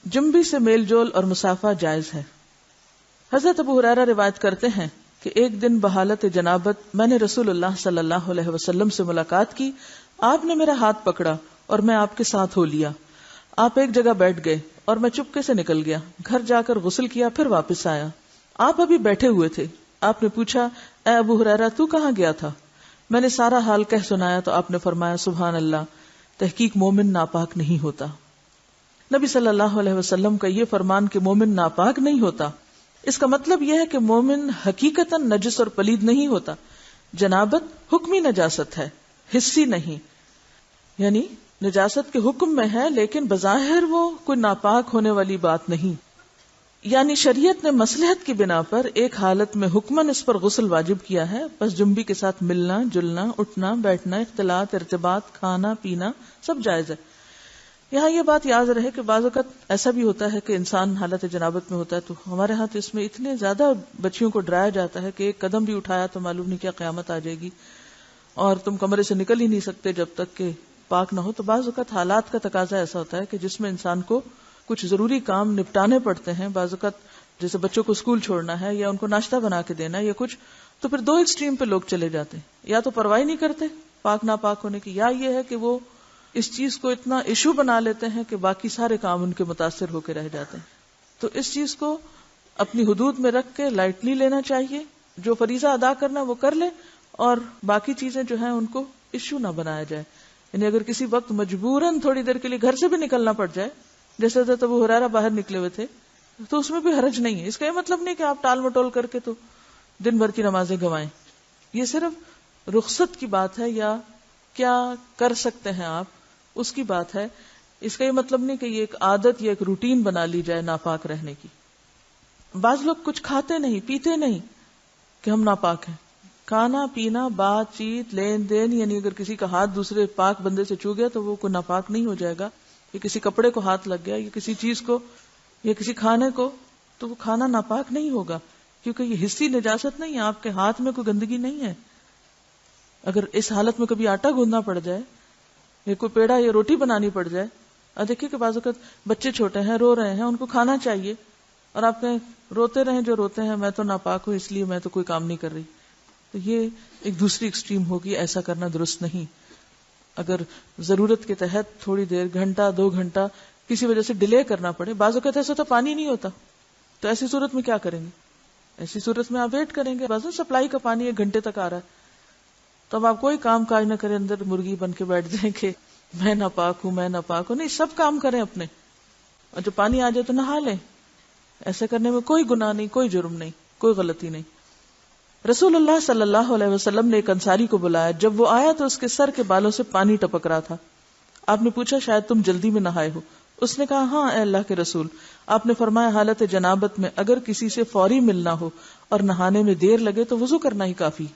جنبی سے میل جول اور مسافہ جائز ہے. حضرت ابو ہریرہ روایت کرتے ہیں کہ ایک دن بحالت جنابت میں نے رسول اللہ صلی اللہ علیہ وسلم سے ملاقات کی. آپ نے میرا ہاتھ پکڑا اور میں آپ کے ساتھ ہو لیا. آپ ایک جگہ بیٹھ گئے اور میں چپکے سے نکل گیا. گھر جا کر غسل کیا, پھر واپس آیا. آپ ابھی بیٹھے ہوئے تھے. آپ نے پوچھا, اے ابو ہریرہ تو کہاں گیا تھا؟ میں نے سارا حال کہہ سنایا تو آپ نے فرمایا, سبحان اللہ, تحقیق مومن ناپاک نہیں ہوتا. نبی صلی اللہ علیہ وسلم کا یہ فرمان کہ مومن ناپاک نہیں ہوتا, اس کا مطلب یہ ہے کہ مومن حقیقتاً نجس اور پلید نہیں ہوتا. جنابت حکمی نجاست ہے, حسی نہیں. یعنی نجاست کے حکم میں ہے لیکن بظاہر وہ کوئی ناپاک ہونے والی بات نہیں. یعنی شریعت نے مصلحت کی بنا پر ایک حالت میں حکماً اس پر غسل واجب کیا ہے, بس جنبی کے ساتھ ملنا جلنا, اٹھنا بیٹھنا, اختلاط, ارتباط, کھانا پینا سب جائز ہے. یہاں یہ بات یاد رہے کہ بعض اوقات ایسا بھی ہوتا ہے کہ انسان حالت جنابت میں ہوتا ہے, تو ہمارے ہاتھ اس میں اتنے زیادہ بچیوں کو ڈرایا جاتا ہے کہ ایک قدم بھی اٹھایا تو معلوم نہیں کیا قیامت آ جائے گی اور تم کمرے سے نکل ہی نہیں سکتے جب تک کہ پاک نہ ہو. تو بعض اوقات حالات کا تقاضا ایسا ہوتا ہے کہ جس میں انسان کو کچھ ضروری کام نپٹانے پڑتے ہیں. بعض اوقات جیسے بچوں کو اسکول چھوڑنا ہے یا ان کو ناشتہ بنا کے دینا ہے یا کچھ, تو پھر دو ایکسٹریم پہ لوگ چلے جاتے ہیں. یا تو پرواہ نہیں کرتے پاک ناپاک ہونے کی, یا یہ ہے کہ وہ اس چیز کو اتنا ایشو بنا لیتے ہیں کہ باقی سارے کام ان کے متاثر ہو کے رہ جاتے ہیں. تو اس چیز کو اپنی حدود میں رکھ کے لائٹلی لینا چاہیے. جو فریضہ ادا کرنا وہ کر لے اور باقی چیزیں جو ہیں ان کو ایشو نہ بنایا جائے. یعنی اگر کسی وقت مجبوراً تھوڑی دیر کے لیے گھر سے بھی نکلنا پڑ جائے, جیسے حضرت ابو ہریرہ باہر نکلے ہوئے تھے, تو اس میں بھی حرج نہیں ہے. اس کا یہ مطلب نہیں کہ آپ ٹال مٹول کر کے تو دن بھر کی نمازیں گنوائیں. یہ صرف رخصت کی بات ہے یا کیا کر سکتے ہیں آپ, اس کی بات ہے. اس کا یہ مطلب نہیں کہ یہ ایک عادت یا ایک روٹین بنا لی جائے ناپاک رہنے کی. بعض لوگ کچھ کھاتے نہیں پیتے نہیں کہ ہم ناپاک ہیں. کھانا پینا بات چیت لین دین, یعنی اگر کسی کا ہاتھ دوسرے پاک بندے سے چھو گیا تو وہ کوئی ناپاک نہیں ہو جائے گا. یا کسی کپڑے کو ہاتھ لگ گیا یا کسی چیز کو یا کسی کھانے کو, تو وہ کھانا ناپاک نہیں ہوگا کیونکہ یہ حسی نجاست نہیں ہے. آپ کے ہاتھ میں کوئی گندگی نہیں ہے. اگر اس حالت میں کبھی آٹا گوندنا پڑ جائے یا کوئی پیڑا یا روٹی بنانی پڑ جائے, اور دیکھیے کہ بعض اوقات بچے چھوٹے ہیں رو رہے ہیں, ان کو کھانا چاہیے, اور آپ کہیں روتے رہیں جو روتے ہیں, میں تو ناپاک ہوں اس لیے میں تو کوئی کام نہیں کر رہی. تو یہ ایک دوسری ایکسٹریم ہوگی, ایسا کرنا درست نہیں. اگر ضرورت کے تحت تھوڑی دیر, گھنٹہ 2 گھنٹہ کسی وجہ سے ڈیلے کرنا پڑے, بعض اوقات ایسا تو پانی نہیں ہوتا, تو ایسی صورت میں کیا کریں گے؟ ایسی صورت میں آپ ویٹ کریں گے. بعض سپلائی کا پانی 1 گھنٹے تک آ رہا ہے, تو اب آپ کوئی کام کاج نہ کریں, اندر مرغی بن کے بیٹھ جائیں کہ میں ناپاک ہوں میں ناپاک ہوں. نہیں, سب کام کریں اپنے, اور جب پانی آ جائے تو نہا لیں. ایسے کرنے میں کوئی گناہ نہیں, کوئی جرم نہیں, کوئی غلطی نہیں. رسول اللہ صلی اللہ علیہ وسلم نے ایک انصاری کو بلایا. جب وہ آیا تو اس کے سر کے بالوں سے پانی ٹپک رہا تھا. آپ نے پوچھا, شاید تم جلدی میں نہائے ہو؟ اس نے کہا, ہاں اے اللہ کے رسول. آپ نے فرمایا, حالت جنابت میں اگر کسی سے فوری ملنا ہو اور نہانے میں دیر لگے تو وضو کرنا ہی کافی.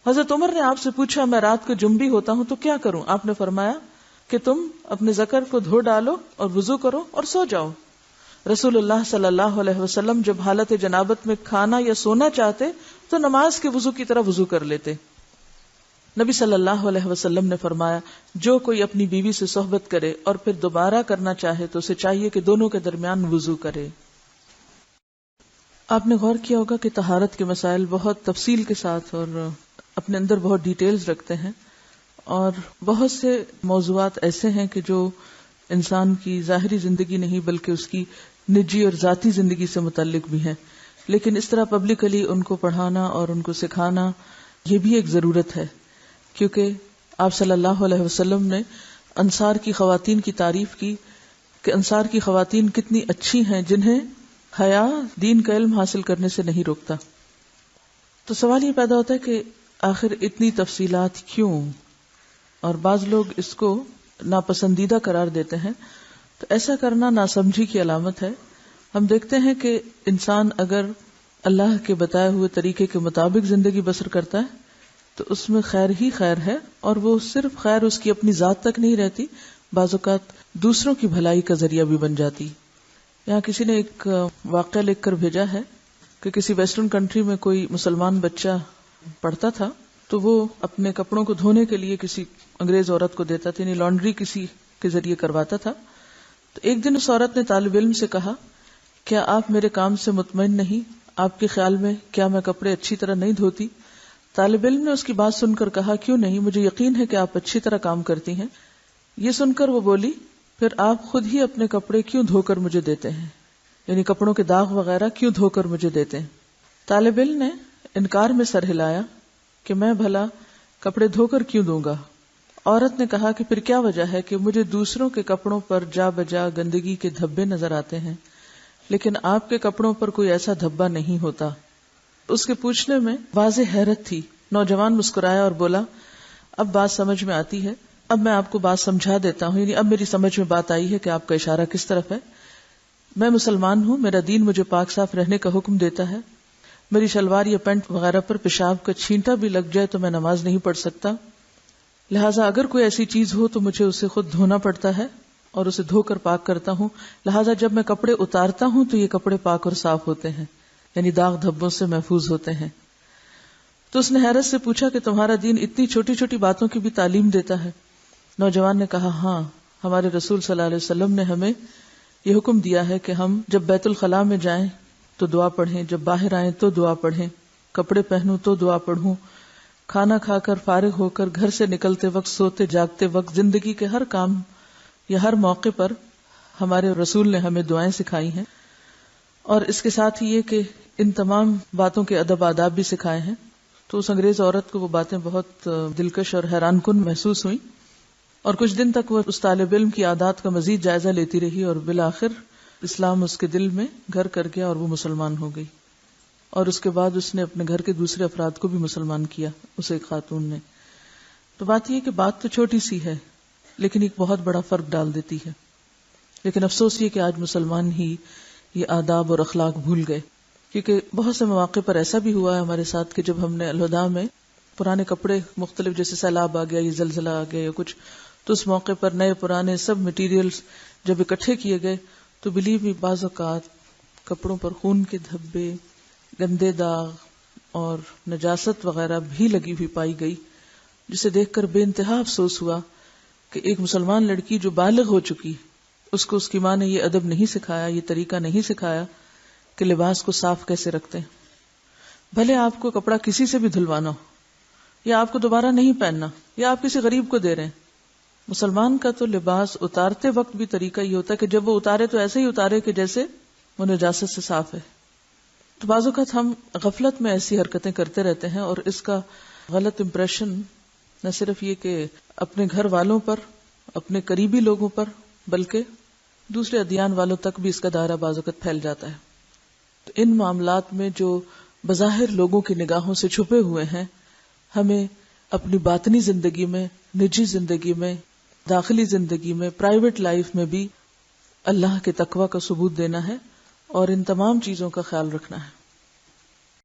حضرت عمر نے آپ سے پوچھا, میں رات کو جنبی ہوتا ہوں تو کیا کروں؟ آپ نے فرمایا کہ تم اپنے ذکر کو دھو ڈالو اور وضو کرو اور سو جاؤ. رسول اللہ صلی اللہ علیہ وسلم جب حالت جنابت میں کھانا یا سونا چاہتے تو نماز کے وضو کی طرح وضو کر لیتے. نبی صلی اللہ علیہ وسلم نے فرمایا, جو کوئی اپنی بیوی سے صحبت کرے اور پھر دوبارہ کرنا چاہے تو اسے چاہیے کہ دونوں کے درمیان وضو کرے. آپ نے غور کیا ہوگا کہ طہارت کے مسائل بہت تفصیل کے ساتھ اور اپنے اندر بہت ڈیٹیلز رکھتے ہیں, اور بہت سے موضوعات ایسے ہیں کہ جو انسان کی ظاہری زندگی نہیں بلکہ اس کی نجی اور ذاتی زندگی سے متعلق بھی ہیں. لیکن اس طرح پبلکلی ان کو پڑھانا اور ان کو سکھانا یہ بھی ایک ضرورت ہے, کیونکہ آپ صلی اللہ علیہ وسلم نے انصار کی خواتین کی تعریف کی کہ انصار کی خواتین کتنی اچھی ہیں جنہیں حیا دین کا علم حاصل کرنے سے نہیں روکتا. تو سوال یہ پیدا ہوتا ہے کہ آخر اتنی تفصیلات کیوں, اور بعض لوگ اس کو ناپسندیدہ قرار دیتے ہیں. تو ایسا کرنا ناسمجھی کی علامت ہے. ہم دیکھتے ہیں کہ انسان اگر اللہ کے بتائے ہوئے طریقے کے مطابق زندگی بسر کرتا ہے تو اس میں خیر ہی خیر ہے, اور وہ صرف خیر اس کی اپنی ذات تک نہیں رہتی, بعض اوقات دوسروں کی بھلائی کا ذریعہ بھی بن جاتی. یہاں کسی نے ایک واقعہ لکھ کر بھیجا ہے کہ کسی ویسٹرن کنٹری میں کوئی مسلمان بچہ پڑھتا تھا, تو وہ اپنے کپڑوں کو دھونے کے لیے کسی انگریز عورت کو دیتا تھا, یعنی لانڈری کسی کے ذریعے کرواتا تھا. تو ایک دن اس عورت نے طالب علم سے کہا کیا آپ میرے کام سے مطمئن نہیں؟ آپ کے خیال میں کیا میں کپڑے اچھی طرح نہیں دھوتی؟ طالب علم نے اس کی بات سن کر کہا کیوں نہیں، مجھے یقین ہے کہ آپ اچھی طرح کام کرتی ہیں۔ یہ سن کر وہ بولی پھر آپ خود ہی اپنے کپڑے کیوں دھو کر مجھے دیتے ہیں، یعنی کپڑوں کے داغ وغیرہ کیوں دھو کر مجھے دیتے ہیں؟ طالب علم نے انکار میں سر ہلایا کہ میں بھلا کپڑے دھو کر کیوں دوں گا؟ عورت نے کہا کہ پھر کیا وجہ ہے کہ مجھے دوسروں کے کپڑوں پر جا بجا گندگی کے دھبے نظر آتے ہیں لیکن آپ کے کپڑوں پر کوئی ایسا دھبا نہیں ہوتا۔ اس کے پوچھنے میں واضح حیرت تھی۔ نوجوان مسکرایا اور بولا اب بات سمجھ میں آتی ہے، اب میں آپ کو بات سمجھا دیتا ہوں، یعنی اب میری سمجھ میں بات آئی ہے کہ آپ کا اشارہ کس طرف ہے۔ میں مسلمان ہوں، میرا دین مجھے پاک صاف رہنے کا حکم دیتا ہے، میری شلوار یا پینٹ وغیرہ پر پیشاب کا چھینٹا بھی لگ جائے تو میں نماز نہیں پڑھ سکتا، لہٰذا اگر کوئی ایسی چیز ہو تو مجھے اسے خود دھونا پڑتا ہے اور اسے دھو کر پاک کرتا ہوں، لہٰذا جب میں کپڑے اتارتا ہوں تو یہ کپڑے پاک اور صاف ہوتے ہیں، یعنی داغ دھبوں سے محفوظ ہوتے ہیں۔ تو اس نے حیرت سے پوچھا کہ تمہارا دین اتنی چھوٹی چھوٹی باتوں کی بھی تعلیم دیتا ہے؟ نوجوان نے کہا ہاں، ہمارے رسول صلی اللہ علیہ وسلم نے ہمیں یہ حکم دیا ہے کہ ہم جب بیت الخلاء میں جائیں تو دعا پڑھیں، جب باہر آئیں تو دعا پڑھیں، کپڑے پہنوں تو دعا پڑھوں، کھانا کھا کر فارغ ہو کر گھر سے نکلتے وقت، سوتے جاگتے وقت، زندگی کے ہر کام یا ہر موقع پر ہمارے رسول نے ہمیں دعائیں سکھائی ہیں، اور اس کے ساتھ ہی یہ کہ ان تمام باتوں کے ادب آداب بھی سکھائے ہیں۔ تو اس انگریز عورت کو وہ باتیں بہت دلکش اور حیران کن محسوس ہوئیں، اور کچھ دن تک وہ اس طالب علم کی عادات کا مزید جائزہ لیتی رہی، اور بالآخر اسلام اس کے دل میں گھر کر گیا اور وہ مسلمان ہو گئی، اور اس کے بعد اس نے اپنے گھر کے دوسرے افراد کو بھی مسلمان کیا، اسے ایک خاتون نے۔ تو بات یہ کہ بات تو چھوٹی سی ہے لیکن ایک بہت بڑا فرق ڈال دیتی ہے، لیکن افسوس یہ کہ آج مسلمان ہی یہ آداب اور اخلاق بھول گئے، کیونکہ بہت سے مواقع پر ایسا بھی ہوا ہے ہمارے ساتھ کہ جب ہم نے الوداع میں پرانے کپڑے مختلف، جیسے سیلاب آ گیا یا زلزلہ آ گیا یا کچھ، تو اس موقع پر نئے پرانے سب مٹیریلز جب اکٹھے کیے گئے تو بلیو می بعض اوقات کپڑوں پر خون کے دھبے، گندے داغ اور نجاست وغیرہ بھی لگی ہوئی پائی گئی، جسے دیکھ کر بے انتہا افسوس ہوا کہ ایک مسلمان لڑکی جو بالغ ہو چکی، اس کو اس کی ماں نے یہ ادب نہیں سکھایا، یہ طریقہ نہیں سکھایا کہ لباس کو صاف کیسے رکھتے ہیں۔ بھلے آپ کو کپڑا کسی سے بھی دھلوانا ہو، یا آپ کو دوبارہ نہیں پہننا، یا آپ کسی غریب کو دے رہے ہیں، مسلمان کا تو لباس اتارتے وقت بھی طریقہ یہ ہوتا ہے کہ جب وہ اتارے تو ایسے ہی اتارے کہ جیسے وہ نجاست سے صاف ہے۔ تو بعض اوقات ہم غفلت میں ایسی حرکتیں کرتے رہتے ہیں، اور اس کا غلط امپریشن نہ صرف یہ کہ اپنے گھر والوں پر، اپنے قریبی لوگوں پر، بلکہ دوسرے ادیان والوں تک بھی اس کا دائرہ بعض اوقات پھیل جاتا ہے۔ تو ان معاملات میں جو بظاہر لوگوں کی نگاہوں سے چھپے ہوئے ہیں، ہمیں اپنی باطنی زندگی میں، نجی زندگی میں، داخلی زندگی میں، پرائیویٹ لائف میں بھی اللہ کے تقوی کا ثبوت دینا ہے اور ان تمام چیزوں کا خیال رکھنا ہے۔